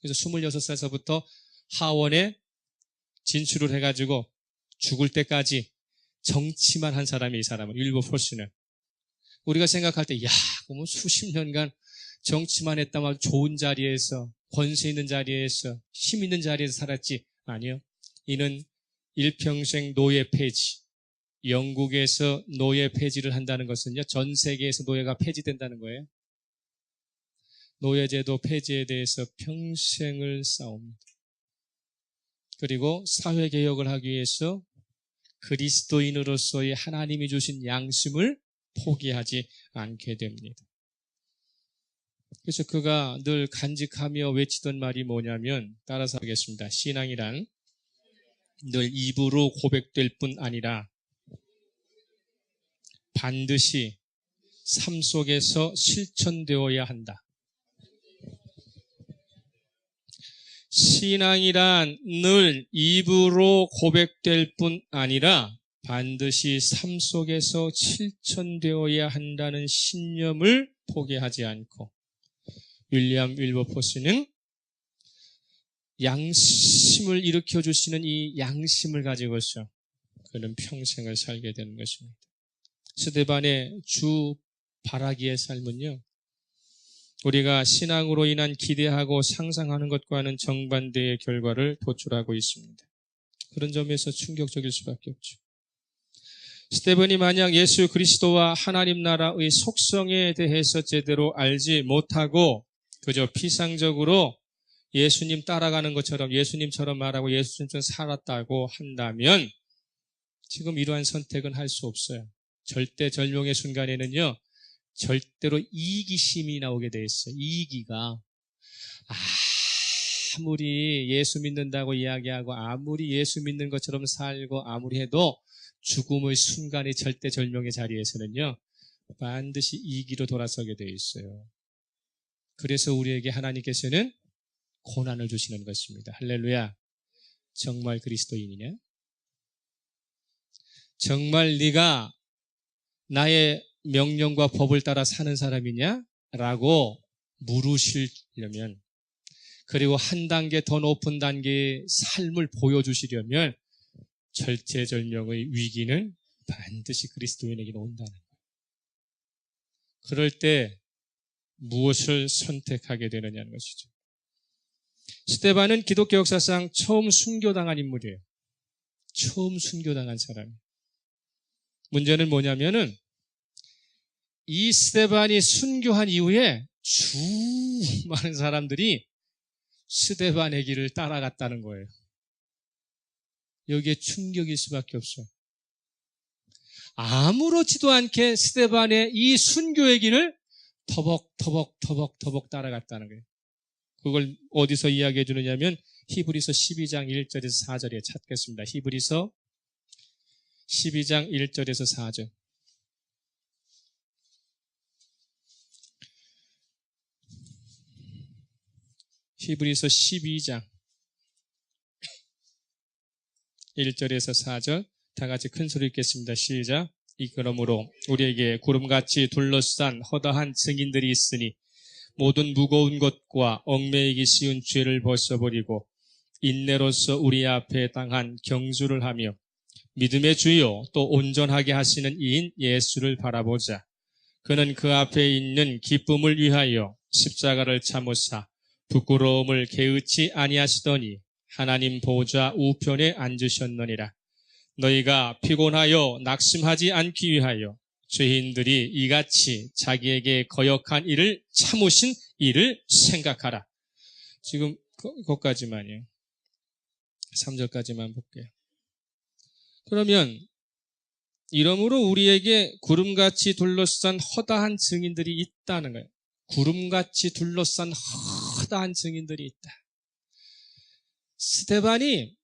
그래서 26살서부터 하원에 진출을 해가지고 죽을 때까지 정치만 한 사람이 이 사람은, 윌버포스는. 우리가 생각할 때, 그러면 수십 년간 정치만 했다면 좋은 자리에서, 권세 있는 자리에서, 힘 있는 자리에서 살았지. 아니요. 이는 일평생 노예 폐지. 영국에서 노예 폐지를 한다는 것은요, 전 세계에서 노예가 폐지된다는 거예요. 노예제도 폐지에 대해서 평생을 싸웁니다. 그리고 사회개혁을 하기 위해서 그리스도인으로서의 하나님이 주신 양심을 포기하지 않게 됩니다. 그래서 그가 늘 간직하며 외치던 말이 뭐냐면, 따라서 하겠습니다. 신앙이란 늘 입으로 고백될 뿐 아니라 반드시 삶 속에서 실천되어야 한다. 신앙이란 늘 입으로 고백될 뿐 아니라 반드시 삶 속에서 실천되어야 한다는 신념을 포기하지 않고, 윌리엄 윌버포스는 양심을 일으켜주시는 이 양심을 가지고서 그는 평생을 살게 되는 것입니다. 스데반의 주 바라기의 삶은요, 우리가 신앙으로 인한 기대하고 상상하는 것과는 정반대의 결과를 도출하고 있습니다. 그런 점에서 충격적일 수밖에 없죠. 스데반이 만약 예수 그리스도와 하나님 나라의 속성에 대해서 제대로 알지 못하고 그저 피상적으로 예수님 따라가는 것처럼 예수님처럼 말하고 예수님처럼 살았다고 한다면 지금 이러한 선택은 할 수 없어요. 절대절명의 순간에는요, 절대로 이기심이 나오게 돼 있어요. 이기가. 아무리 예수 믿는다고 이야기하고 아무리 예수 믿는 것처럼 살고 아무리 해도 죽음의 순간의 절대절명의 자리에서는요, 반드시 이기로 돌아서게 돼 있어요. 그래서 우리에게 하나님께서는 고난을 주시는 것입니다. 할렐루야. 정말 그리스도인이냐? 정말 네가 나의 명령과 법을 따라 사는 사람이냐? 라고 물으시려면, 그리고 한 단계 더 높은 단계의 삶을 보여주시려면 절체절명의 위기는 반드시 그리스도인에게 온다는 거예요. 그럴 때 무엇을 선택하게 되느냐는 것이죠. 스데반은 기독교 역사상 처음 순교당한 인물이에요. 처음 순교당한 사람. 문제는 뭐냐면은 이 스데반이 순교한 이후에 수많은 사람들이 스데반의 길을 따라갔다는 거예요. 여기에 충격일 수밖에 없어요. 아무렇지도 않게 스데반의 이 순교의 길을 터벅터벅 따라갔다는 거예요. 그걸 어디서 이야기해 주느냐면 히브리서 12장 1절에서 4절에 찾겠습니다. 히브리서 12장 1절에서 4절. 히브리서 12장 1절에서 4절 다 같이 큰 소리 읽겠습니다. 시작. 그러므로 우리에게 구름같이 둘러싼 허다한 증인들이 있으니 모든 무거운 것과 얽매이기 쉬운 죄를 벗어버리고 인내로서 우리 앞에 당한 경주를 하며 믿음의 주요 또 온전하게 하시는 이인 예수를 바라보자. 그는 그 앞에 있는 기쁨을 위하여 십자가를 참으사 부끄러움을 개의치 아니하시더니 하나님 보좌 우편에 앉으셨느니라. 너희가 피곤하여 낙심하지 않기 위하여 죄인들이 이같이 자기에게 거역한 일을 참으신 일을 생각하라. 지금 그것까지만요. 3절까지만 볼게요. 그러면 이러므로 우리에게 구름같이 둘러싼 허다한 증인들이 있다는 거예요. 구름같이 둘러싼 허다한 증인들이 있다. 스데반이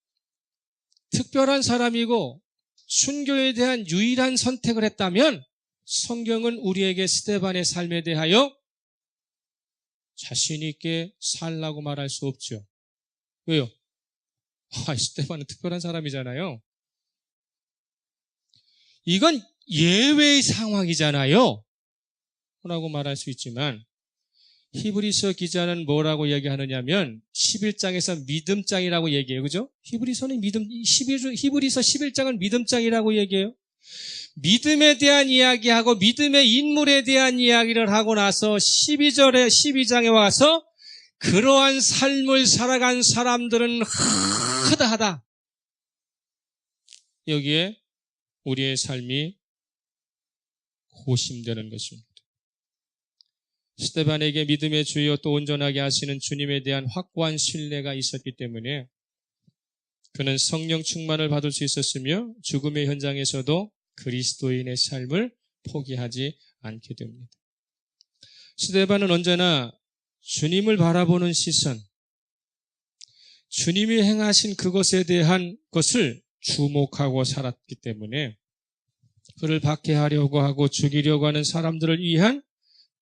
특별한 사람이고 순교에 대한 유일한 선택을 했다면 성경은 우리에게 스데반의 삶에 대하여 자신 있게 살라고 말할 수 없죠. 왜요? 스데반은 특별한 사람이잖아요. 이건 예외의 상황이잖아요. 라고 말할 수 있지만 히브리서 기자는 뭐라고 이야기하느냐면 11장에서 믿음장이라고 얘기해요. 그죠? 히브리서 11장은 믿음장이라고 얘기해요. 믿음에 대한 이야기하고 믿음의 인물에 대한 이야기를 하고 나서 12장에 와서 그러한 삶을 살아간 사람들은 허다하다. 여기에 우리의 삶이 고심되는 것입니다. 스데반에게 믿음의 주여 또 온전하게 하시는 주님에 대한 확고한 신뢰가 있었기 때문에 그는 성령 충만을 받을 수 있었으며 죽음의 현장에서도 그리스도인의 삶을 포기하지 않게 됩니다. 스데반은 언제나 주님을 바라보는 시선, 주님이 행하신 그것에 대한 것을 주목하고 살았기 때문에 그를 박해하려고 하고 죽이려고 하는 사람들을 위한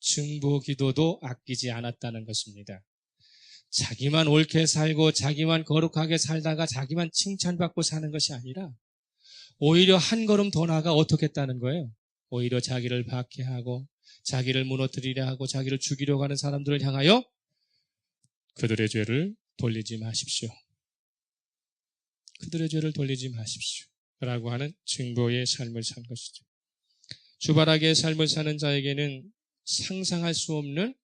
증보 기도도 아끼지 않았다는 것입니다. 자기만 옳게 살고 자기만 거룩하게 살다가 자기만 칭찬받고 사는 것이 아니라 오히려 한 걸음 더 나아가 어떻게 했다는 거예요? 오히려 자기를 박해하고 자기를 무너뜨리려 하고 자기를 죽이려고 하는 사람들을 향하여 그들의 죄를 돌리지 마십시오. 그들의 죄를 돌리지 마십시오. 라고 하는 증거의 삶을 산 것이죠. 주바라기의 삶을 사는 자에게는 상상할 수 없는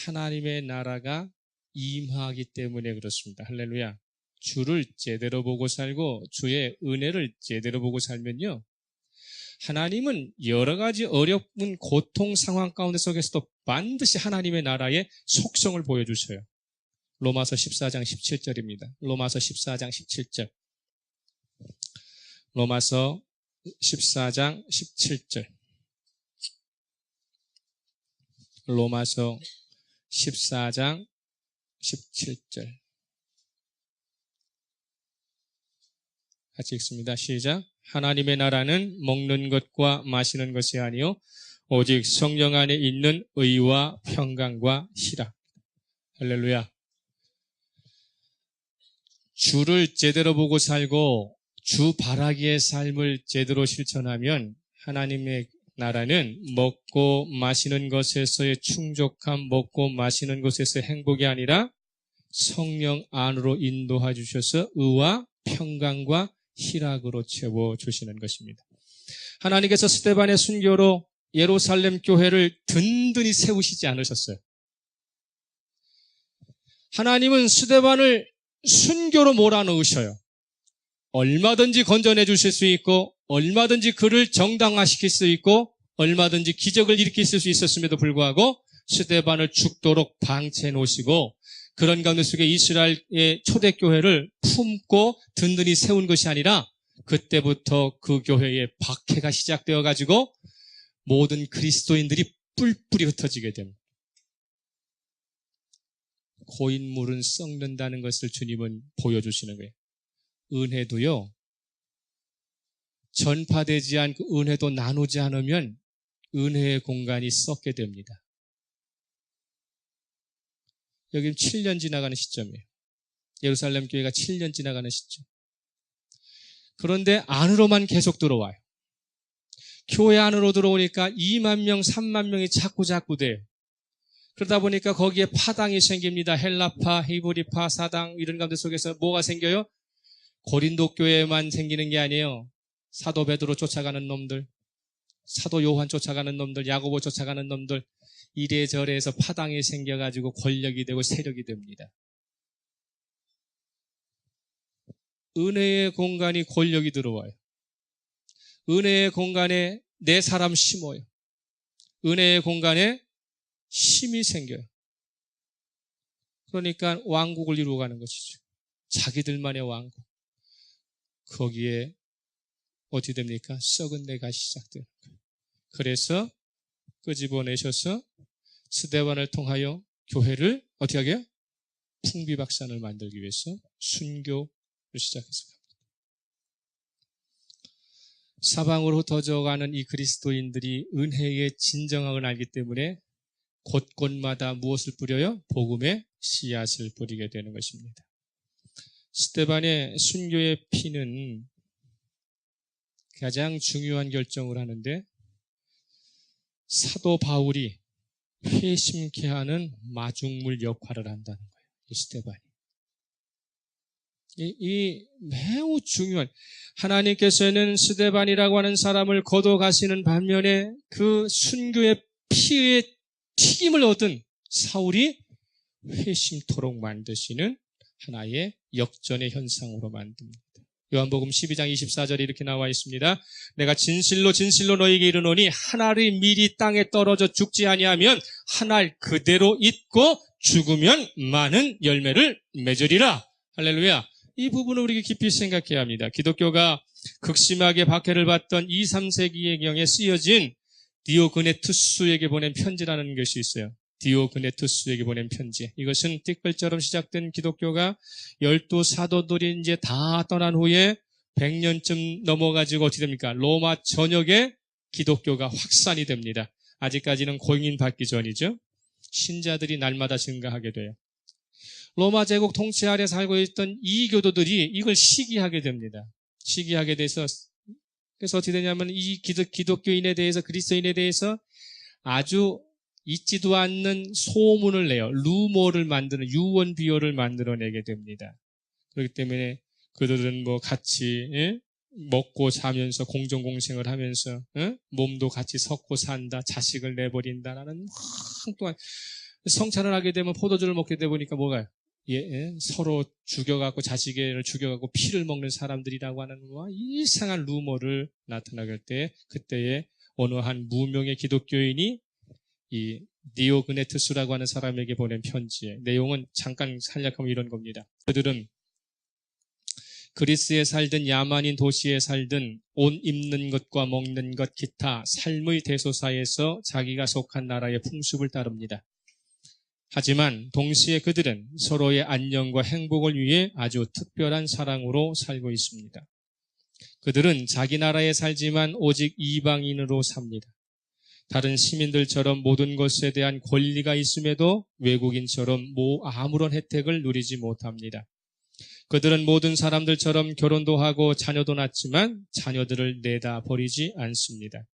하나님의 나라가 임하기 때문에 그렇습니다. 할렐루야. 주를 제대로 보고 살고 주의 은혜를 제대로 보고 살면요, 하나님은 여러 가지 어려운 고통 상황 가운데 속에서도 반드시 하나님의 나라의 속성을 보여주셔요. 로마서 14장 17절입니다. 로마서 14장 17절. 로마서 14장 17절. 로마서 14장 17절. 같이 읽습니다. 시작. 하나님의 나라는 먹는 것과 마시는 것이 아니요 오직 성령 안에 있는 의와 평강과 희락. 할렐루야. 주를 제대로 보고 살고 주 바라기의 삶을 제대로 실천하면 하나님의 나라는 먹고 마시는 것에서의 충족함, 먹고 마시는 것에서의 행복이 아니라 성령 안으로 인도해 주셔서 의와 평강과 희락으로 채워주시는 것입니다. 하나님께서 스데반의 순교로 예루살렘 교회를 든든히 세우시지 않으셨어요. 하나님은 스데반을 순교로 몰아넣으셔요. 얼마든지 건져내 주실 수 있고 얼마든지 그를 정당화시킬 수 있고 얼마든지 기적을 일으킬 수 있었음에도 불구하고 스데반을 죽도록 방치해 놓으시고 그런 가운데 속에 이스라엘의 초대교회를 품고 든든히 세운 것이 아니라 그때부터 그 교회에 박해가 시작되어 가지고 모든 그리스도인들이 뿔뿔이 흩어지게 됩니다. 고인물은 썩는다는 것을 주님은 보여주시는 거예요. 은혜도요, 전파되지 않고 그 은혜도 나누지 않으면 은혜의 공간이 썩게 됩니다. 여기는 7년 지나가는 시점이에요. 예루살렘 교회가 7년 지나가는 시점. 그런데 안으로만 계속 들어와요. 교회 안으로 들어오니까 2만 명, 3만 명이 자꾸 돼요. 그러다 보니까 거기에 파당이 생깁니다. 헬라파, 히브리파, 사당 이런 가운데 속에서 뭐가 생겨요? 고린도 교회만 생기는 게 아니에요. 사도 베드로 쫓아가는 놈들, 사도 요한 쫓아가는 놈들, 야고보 쫓아가는 놈들 이래저래 해서 파당이 생겨가지고 권력이 되고 세력이 됩니다. 은혜의 공간이 권력이 들어와요. 은혜의 공간에 내 사람 심어요. 은혜의 공간에 힘이 생겨요. 그러니까 왕국을 이루어가는 것이죠. 자기들만의 왕국. 거기에 어떻게 됩니까? 썩은 내가 시작돼요. 그래서 끄집어내셔서 스데반을 통하여 교회를 어떻게 하게요? 풍비박산을 만들기 위해서 순교를 시작해서 사방으로 흩어져가는 이 그리스도인들이 은혜의 진정함을 알기 때문에 곳곳마다 무엇을 뿌려요? 복음의 씨앗을 뿌리게 되는 것입니다. 스데반의 순교의 피는 가장 중요한 결정을 하는데 사도 바울이 회심케 하는 마중물 역할을 한다는 거예요. 이 스데반이. 이 매우 중요한, 하나님께서는 스데반이라고 하는 사람을 거둬가시는 반면에 그 순교의 피의 튀김을 얻은 사울이 회심토록 만드시는 하나의 역전의 현상으로 만듭니다. 요한복음 12장 24절에 이렇게 나와 있습니다. 내가 진실로 진실로 너희에게 이르노니 한 알이 미리 땅에 떨어져 죽지 아니하면 한 알 그대로 있고 죽으면 많은 열매를 맺으리라. 할렐루야. 이 부분을 우리가 깊이 생각해야 합니다. 기독교가 극심하게 박해를 받던 2, 3세기의 경에 쓰여진 디오그네투스에게 보낸 편지라는 것이 있어요. 디오그네투스에게 보낸 편지. 이것은 띠끌처럼 시작된 기독교가 12사도들이 이제 다 떠난 후에 100년쯤 넘어가지고 어떻게 됩니까? 로마 전역에 기독교가 확산이 됩니다. 아직까지는 공인받기 전이죠. 신자들이 날마다 증가하게 돼요. 로마 제국 통치 아래 살고 있던 이교도들이 이걸 시기하게 됩니다. 시기하게 돼서 그래서 어떻게 되냐면 이 기독교인에 대해서 그리스도인에 대해서 아주 있지도 않는 소문을 내요. 루머를 만드는 유언비어를 만들어내게 됩니다. 그렇기 때문에 그들은 뭐 같이 먹고 자면서 공정공생을 하면서 몸도 같이 섞고 산다. 자식을 내버린다라는 또한 성찬을 하게 되면 포도주를 먹게 되다 보니까 뭐가요? 서로 죽여갖고 자식을 죽여갖고 피를 먹는 사람들이라고 하는 이상한 루머를 나타나게 때 그때에 어느 한 무명의 기독교인이 이 디오그네투스라고 하는 사람에게 보낸 편지의 내용은 잠깐 간략하면 이런 겁니다. 그들은 그리스에 살든 야만인 도시에 살든 옷 입는 것과 먹는 것 기타 삶의 대소사에서 자기가 속한 나라의 풍습을 따릅니다. 하지만 동시에 그들은 서로의 안녕과 행복을 위해 아주 특별한 사랑으로 살고 있습니다. 그들은 자기 나라에 살지만 오직 이방인으로 삽니다. 다른 시민들처럼 모든 것에 대한 권리가 있음에도 외국인처럼 아무런 혜택을 누리지 못합니다. 그들은 모든 사람들처럼 결혼도 하고 자녀도 낳지만 자녀들을 내다 버리지 않습니다.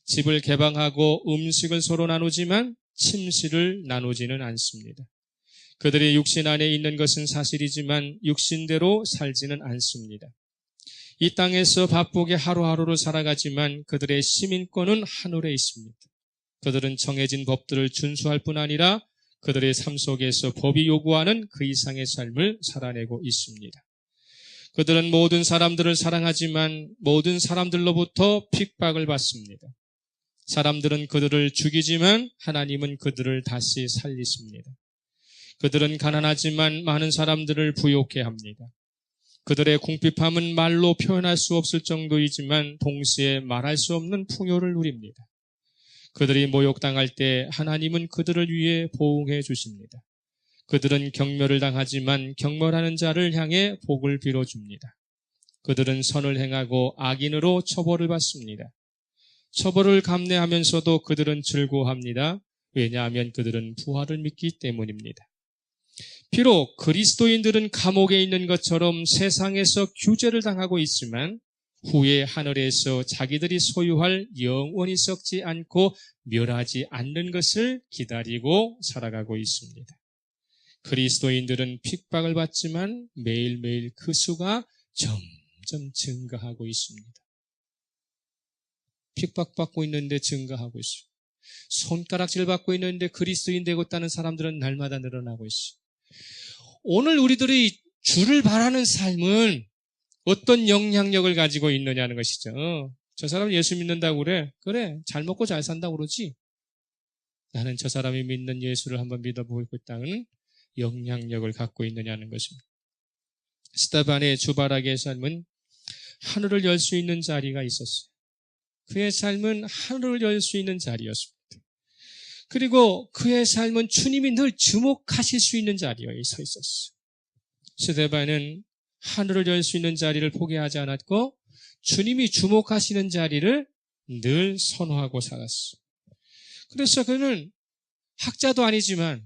집을 개방하고 음식을 서로 나누지만 침실을 나누지는 않습니다. 그들의 육신 안에 있는 것은 사실이지만 육신대로 살지는 않습니다. 이 땅에서 바쁘게 하루하루를 살아가지만 그들의 시민권은 하늘에 있습니다. 그들은 정해진 법들을 준수할 뿐 아니라 그들의 삶 속에서 법이 요구하는 그 이상의 삶을 살아내고 있습니다. 그들은 모든 사람들을 사랑하지만 모든 사람들로부터 핍박을 받습니다. 사람들은 그들을 죽이지만 하나님은 그들을 다시 살리십니다. 그들은 가난하지만 많은 사람들을 부욕해 합니다. 그들의 궁핍함은 말로 표현할 수 없을 정도이지만 동시에 말할 수 없는 풍요를 누립니다. 그들이 모욕당할 때 하나님은 그들을 위해 보응해 주십니다. 그들은 경멸을 당하지만 경멸하는 자를 향해 복을 빌어줍니다. 그들은 선을 행하고 악인으로 처벌을 받습니다. 처벌을 감내하면서도 그들은 즐거워합니다. 왜냐하면 그들은 부활을 믿기 때문입니다. 비록 그리스도인들은 감옥에 있는 것처럼 세상에서 규제를 당하고 있지만 후에 하늘에서 자기들이 소유할 영원히 썩지 않고 멸하지 않는 것을 기다리고 살아가고 있습니다. 그리스도인들은 핍박을 받지만 매일매일 그 수가 점점 증가하고 있습니다. 핍박받고 있는데 증가하고 있어요. 손가락질 받고 있는데 그리스도인 되고 있다는 사람들은 날마다 늘어나고 있어요. 오늘 우리들이 주를 바라는 삶은 어떤 영향력을 가지고 있느냐는 것이죠. 저 사람 예수 믿는다고 그래. 그래, 잘 먹고 잘 산다고 그러지. 나는 저 사람이 믿는 예수를 한번 믿어보고 있다는 영향력을 갖고 있느냐는 것입니다. 스테반의 주바라기의 삶은 하늘을 열 수 있는 자리가 있었어요. 그의 삶은 하늘을 열 수 있는 자리였습니다. 그리고 그의 삶은 주님이 늘 주목하실 수 있는 자리에 서 있었어요. 스데반은 하늘을 열 수 있는 자리를 포기하지 않았고 주님이 주목하시는 자리를 늘 선호하고 살았어요. 그래서 그는 학자도 아니지만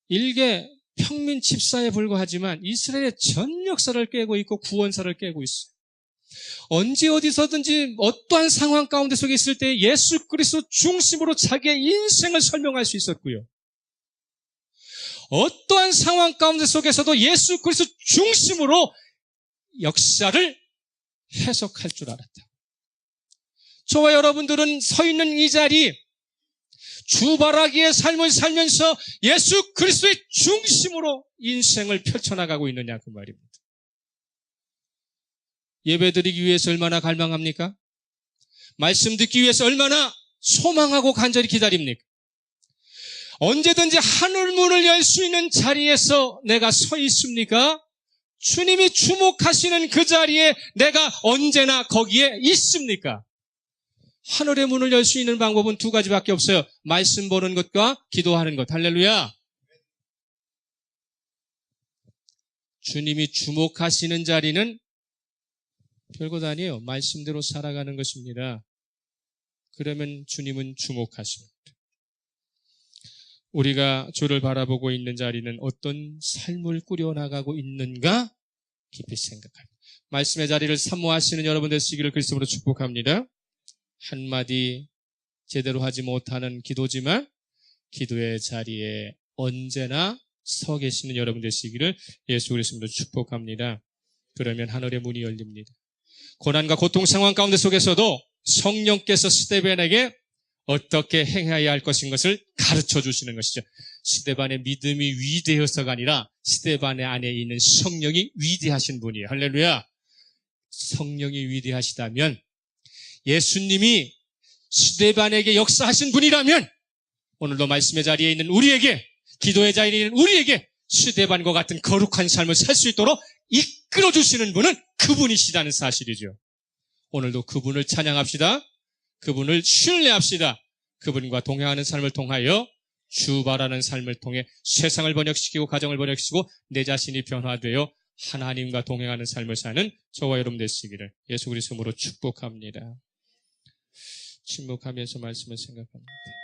일개 평민 집사에 불과하지만 이스라엘의 전 역사를 깨고 있고 구원사를 깨고 있어요. 언제 어디서든지 어떠한 상황 가운데 속에 있을 때 예수 그리스도 중심으로 자기의 인생을 설명할 수 있었고요. 어떠한 상황 가운데 속에서도 예수 그리스도 중심으로 역사를 해석할 줄 알았다. 저와 여러분들은 서 있는 이 자리, 주바라기의 삶을 살면서 예수 그리스도의 중심으로 인생을 펼쳐나가고 있느냐 그 말입니다. 예배드리기 위해서 얼마나 갈망합니까? 말씀 듣기 위해서 얼마나 소망하고 간절히 기다립니까? 언제든지 하늘 문을 열 수 있는 자리에서 내가 서 있습니까? 주님이 주목하시는 그 자리에 내가 언제나 거기에 있습니까? 하늘의 문을 열 수 있는 방법은 두 가지밖에 없어요. 말씀 보는 것과 기도하는 것. 할렐루야. 주님이 주목하시는 자리는 별것 아니에요. 말씀대로 살아가는 것입니다. 그러면 주님은 주목하십니다. 우리가 주를 바라보고 있는 자리는 어떤 삶을 꾸려나가고 있는가 깊이 생각합니다. 말씀의 자리를 사모하시는 여러분 되시기를 그리스도로 축복합니다. 한마디 제대로 하지 못하는 기도지만 기도의 자리에 언제나 서 계시는 여러분 되시기를 예수 그리스도로 축복합니다. 그러면 하늘의 문이 열립니다. 고난과 고통 상황 가운데 속에서도 성령께서 스데반에게 어떻게 행해야 할 것인 것을 가르쳐 주시는 것이죠. 스데반의 믿음이 위대해서가 아니라 스데반의 안에 있는 성령이 위대하신 분이에요. 할렐루야. 성령이 위대하시다면 예수님이 스데반에게 역사하신 분이라면 오늘도 말씀의 자리에 있는 우리에게, 기도의 자리에 있는 우리에게 스데반과 같은 거룩한 삶을 살 수 있도록 이끌어 주시는 분은 그분이시다는 사실이죠. 오늘도 그분을 찬양합시다. 그분을 신뢰합시다. 그분과 동행하는 삶을 통하여 주바라는 삶을 통해 세상을 번역시키고 가정을 번역시키고 내 자신이 변화되어 하나님과 동행하는 삶을 사는 저와 여러분 되시기를 예수 그리스도로 축복합니다. 침묵하면서 말씀을 생각합니다.